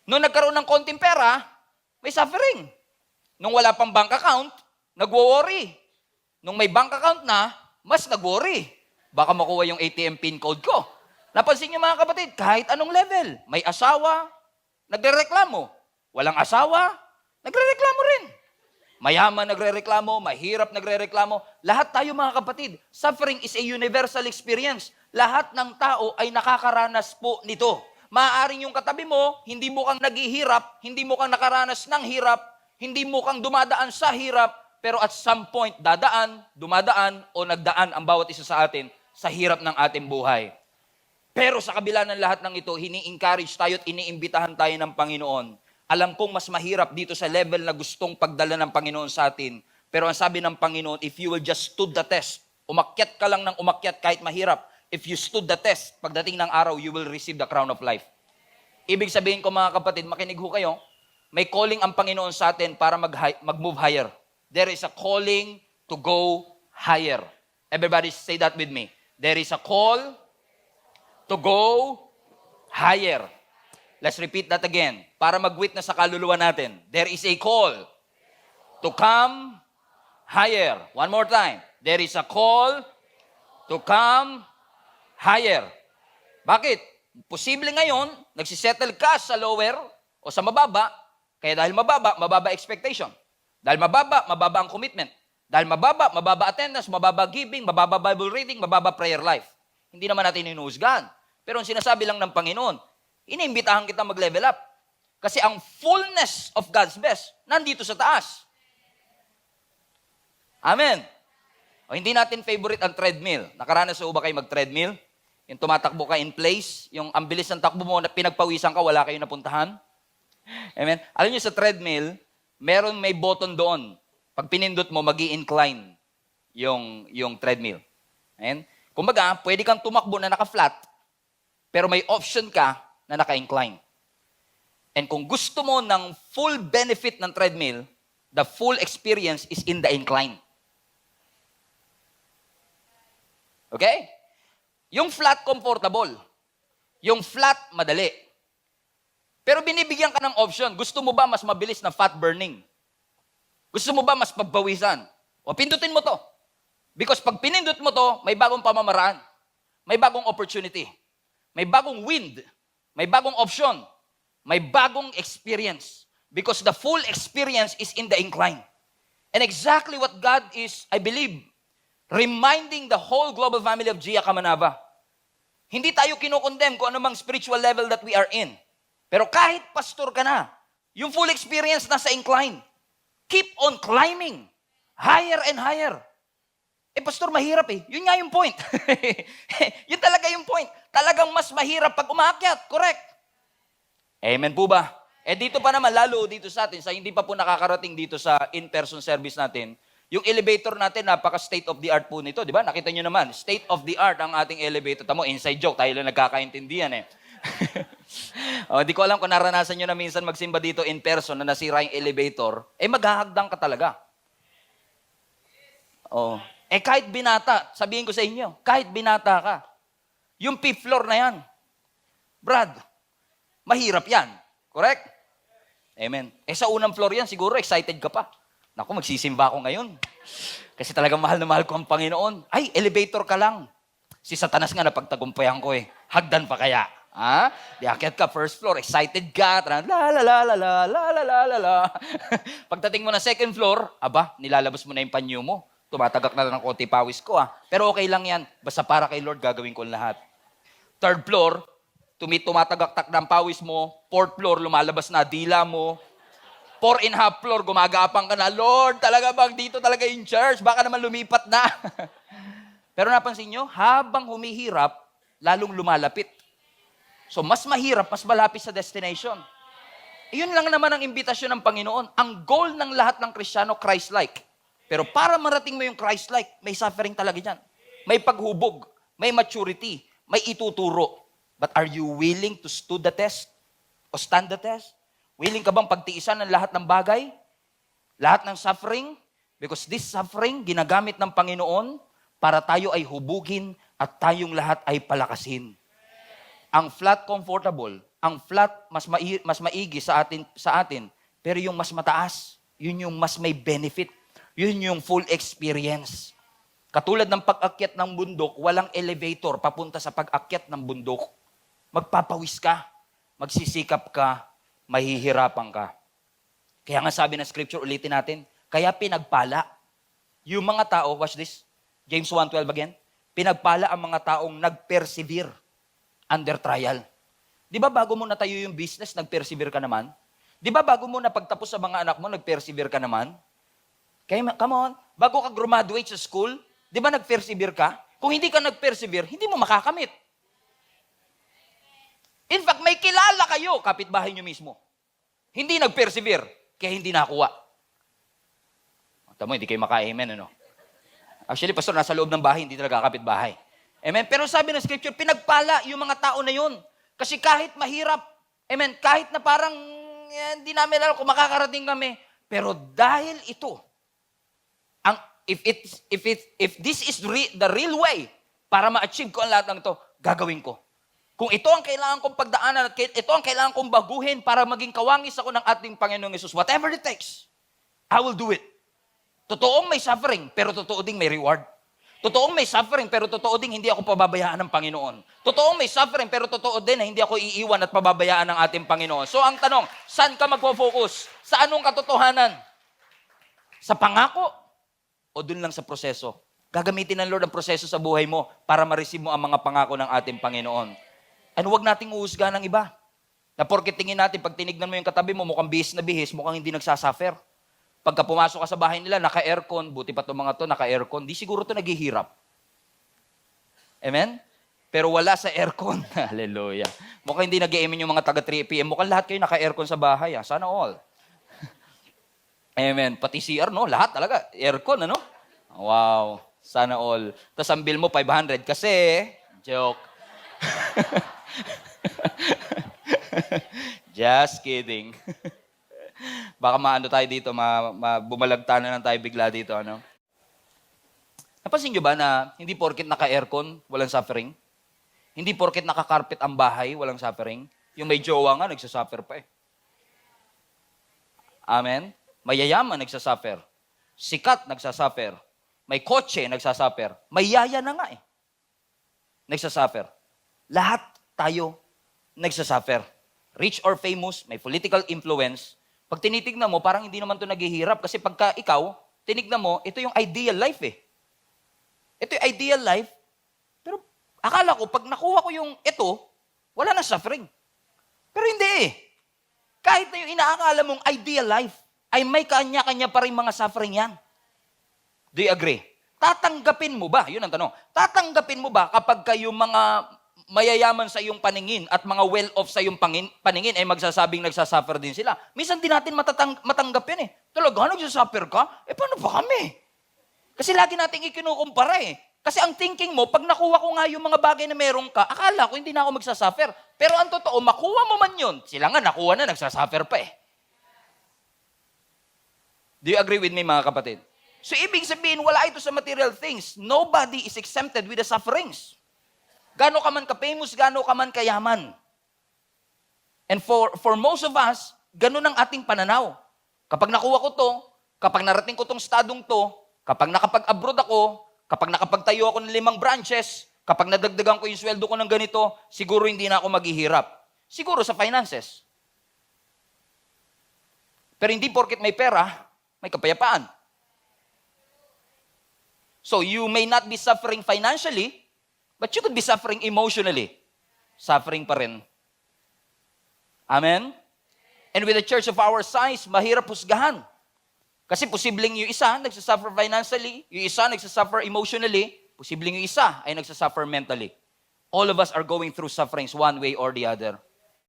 Nung nagkaroon ng konting pera, may suffering. Nung wala pang bank account, nagwo-worry. Nung may bank account na, mas nag-worry. Baka makuha yung ATM PIN code ko. Napansin niyo mga kapatid, kahit anong level, may asawa, nagrereklamo. Walang asawa, nagrereklamo rin. Mayaman nagrereklamo, mahirap nagrereklamo. Lahat tayo mga kapatid, suffering is a universal experience. Lahat ng tao ay nakakaranas po nito. Maaaring yung katabi mo, hindi mo kang naghihirap, hindi mo kang nakaranas ng hirap, hindi mo kang dumadaan sa hirap, pero at some point, dadaan, dumadaan, o nagdaan ang bawat isa sa atin sa hirap ng ating buhay. Pero sa kabila ng lahat ng ito, hini-encourage tayo at iniimbitahan tayo ng Panginoon. Alam kong mas mahirap dito sa level na gustong pagdala ng Panginoon sa atin. Pero ang sabi ng Panginoon, if you will just stood the test, umakyat ka lang ng umakyat kahit mahirap. If you stood the test, pagdating ng araw, you will receive the crown of life. Ibig sabihin ko mga kapatid, makinig ho kayo, may calling ang Panginoon sa atin para mag-move higher. There is a calling to go higher. Everybody say that with me. There is a call to go higher. Let's repeat that again. Para mag-witness sa kaluluwa natin. There is a call to come higher. One more time. There is a call to come higher. Bakit? Posible ngayon, nagsisettle ka sa lower o sa mababa, kaya dahil mababa expectation. Dahil mababa ang commitment. Dahil mababa attendance, mababa giving, mababa Bible reading, mababa prayer life. Hindi naman natin hinuhusgahan. Pero ang sinasabi lang ng Panginoon, iniimbitahan kita mag-level up. Kasi ang fullness of God's best, nandito sa taas. Amen. O hindi natin favorite ang treadmill. Nakaranas ba kayo mag-treadmill? Yung tumatakbo ka in place, yung ang bilis ng takbo mo, na pinagpawisan ka, wala kayo napuntahan. Amen. Alam niyo sa treadmill, may button doon. Pag pinindot mo, magi-incline yung treadmill. Amen. Kumbaga, pwede kang tumakbo na naka-flat, pero may option ka na naka-incline. And kung gusto mo ng full benefit ng treadmill, the full experience is in the incline. Okay? Yung flat, comfortable. Yung flat, madali. Pero binibigyan ka ng option. Gusto mo ba mas mabilis na fat burning? Gusto mo ba mas pagbawisan? O pindutin mo to. Because pag pinindot mo to, may bagong pamamaraan. May bagong opportunity. May bagong wind. May bagong option. May bagong experience. Because the full experience is in the incline. And exactly what God is, I believe, reminding the whole global family of Gia Kamanava. Hindi tayo kinukondem kung anumang spiritual level that we are in. Pero kahit pastor ka na, yung full experience nasa incline. Keep on climbing. Higher and higher. Pastor, mahirap eh. Yun nga yung point. Yun talaga yung point. Talagang mas mahirap pag umaakyat. Correct. Amen po ba? Dito pa naman, lalo dito sa atin, sa hindi pa po nakakarating dito sa in-person service natin, yung elevator natin, napaka-state of the art po nito, di ba? Nakita nyo naman, state of the art ang ating elevator. Tamo, inside joke, tayo lang nagkakaintindihan eh. Di ko alam kung naranasan nyo na minsan magsimba dito in person na nasira yung elevator, maghahagdang ka talaga. Kahit binata, sabihin ko sa inyo, kahit binata ka, yung fifth floor na yan, Brad, mahirap yan. Correct? Amen. Sa unang floor yan, siguro excited ka pa. Naku, magsisimba ako ngayon. Kasi talagang mahal na mahal ko ang Panginoon. Ay, elevator ka lang. Si Satanas nga napagtagumpayan ko eh. Hagdan pa kaya? Ha? Di akyat ka, first floor, excited ka. La la la la la la la la la la. Pagdating mo na second floor, nilalabas mo na yung panyo mo. Tumatagak na ng konti pawis ko Pero okay lang yan. Basta para kay Lord, gagawin ko lahat. Third floor, tumatagak-tak ng pawis mo. Fourth floor, lumalabas na dila mo. 4.5 floor, gumagapang ka na, Lord, talaga bang dito talaga yung church? Baka naman lumipat na. Pero napansin nyo, habang humihirap, lalong lumalapit. So mas mahirap, mas malapit sa destination. Iyon lang naman ang imbitasyon ng Panginoon. Ang goal ng lahat ng Kristiyano, Christ-like. Pero para marating mo yung Christ-like, may suffering talaga dyan. May paghubog, may maturity, may ituturo. But are you willing to stood the test? O stand the test? Willing ka bang pagtiisan ng lahat ng bagay? Lahat ng suffering? Because this suffering, ginagamit ng Panginoon para tayo ay hubugin at tayong lahat ay palakasin. Ang flat comfortable, ang flat, mas maigi sa atin, pero yung mas mataas, yun yung mas may benefit. Yun yung full experience. Katulad ng pag-akyat ng bundok, walang elevator papunta sa pag-akyat ng bundok. Magpapawis ka, magsisikap ka, mahihirapan ka. Kaya nga sabi ng scripture, ulitin natin, kaya pinagpala. Yung mga tao, watch this, James 1:12 again, pinagpala ang mga taong nag-persevere under trial. Di ba bago mo natayo yung business, nag-persevere ka naman? Di ba bago mo napagtapos sa mga anak mo, nag-persevere ka naman? Kaya, come on, bago ka graduate sa school, di ba nag-persevere ka? Kung hindi ka nag-persevere, hindi mo makakamit. In fact, may kilala kayo, kapitbahay nyo mismo. Hindi nag-persevere, kaya hindi nakuha. Tamo, hindi kayo maka-amen, ano? Actually, pastor, nasa loob ng bahay, hindi talaga kapitbahay. Amen? Pero sabi ng scripture, pinagpala yung mga tao na yun. Kasi kahit mahirap, amen, kahit na parang hindi namin alam kung makakarating kami, pero dahil ito, if this is the real way para ma-achieve ko ang lahat ng ito, gagawin ko. Kung ito ang kailangan kong pagdaanan at ito ang kailangan kong baguhin para maging kawangis ako ng ating Panginoong Yesus, whatever it takes, I will do it. Totoong may suffering, pero totoo ding may reward. Totoong may suffering, pero totoo ding hindi ako pababayaan ng Panginoon. Totoong may suffering, pero totoo din na hindi ako iiwan at pababayaan ng ating Panginoon. So ang tanong, saan ka magpo-focus? Sa anong katotohanan? Sa pangako? O dun lang sa proseso? Gagamitin ng Lord ang proseso sa buhay mo para ma-receive mo ang mga pangako ng ating Panginoon. And huwag nating uusga ng iba. Na porket tingin natin, pag tinignan mo yung katabi mo, mukhang bihis na bihis, mukhang hindi nagsasuffer. Pagka pumasok ka sa bahay nila, naka-aircon, buti pa itong mga to, naka-aircon, di siguro to naghihirap. Amen? Pero wala sa aircon. Hallelujah. Mukhang hindi nag-i-amen yung mga taga 3PM. Mukhang lahat kayo naka-aircon sa bahay. Sana all. Amen. Pati CR, no? Lahat talaga. Aircon, ano? Wow. Sana all. Tapos ang bill mo, 500. Kasi, joke. Just kidding. Baka maano tayo dito, bumalagtanan lang tayo bigla dito, ano? Napansin nyo ba na hindi porket naka-aircon, walang suffering? Hindi porket naka-carpet ang bahay, walang suffering? Yung may jowa nga, nagsasuffer pa eh. Amen? Mayayaman, nagsasuffer. Sikat, nagsasuffer. May kotse, nagsasuffer. May yaya na nga eh. Nagsasuffer. Lahat tayo nagsasuffer. Rich or famous, may political influence. Pag tinitignan mo, parang hindi naman ito naghihirap. Kasi pagka ikaw, tinignan mo, ito yung ideal life eh. Ito yung ideal life. Pero akala ko, pag nakuha ko yung ito, wala na suffering. Pero hindi eh. Kahit na yung inaakala mong ideal life, ay may kanya-kanya pa rin mga suffering yan. Do you agree? Tatanggapin mo ba? Yun ang tanong. Tatanggapin mo ba kapag kayong mga mayayaman sa iyong paningin at mga well-off sa iyong paningin ay magsasabing nagsasuffer din sila? Minsan din natin matanggap yan eh. Talaga, nagsasuffer ka? Eh, paano pa kami? Kasi lagi nating ikinukumpara eh. Kasi ang thinking mo, pag nakuha ko nga yung mga bagay na meron ka, akala ko hindi na ako magsasuffer. Pero ang totoo, makuha mo man yun. Sila nga nakuha na, nagsasuffer pa eh. Do you agree with me, mga kapatid? So, ibig sabihin, wala ito sa material things. Nobody is exempted with the sufferings. Gano'n ka man ka-famous, gano'n ka man kayaman. And for most of us, gano'n ang ating pananaw. Kapag nakuha ko to, kapag narating ko tong stadong to, kapag nakapag-abroad ako, kapag nakapagtayo ako ng 5 branches, kapag nadagdagan ko yung sweldo ko ng ganito, siguro hindi na ako maghihirap. Siguro sa finances. Pero hindi porket may pera, may kapayapaan. So you may not be suffering financially, but you could be suffering emotionally. Suffering pa rin. Amen? And with a church of our size, mahirap husgahan. Kasi posibleng yung isa nagsasuffer financially, yung isa nagsasuffer emotionally, posibleng yung isa ay nagsasuffer mentally. All of us are going through sufferings one way or the other.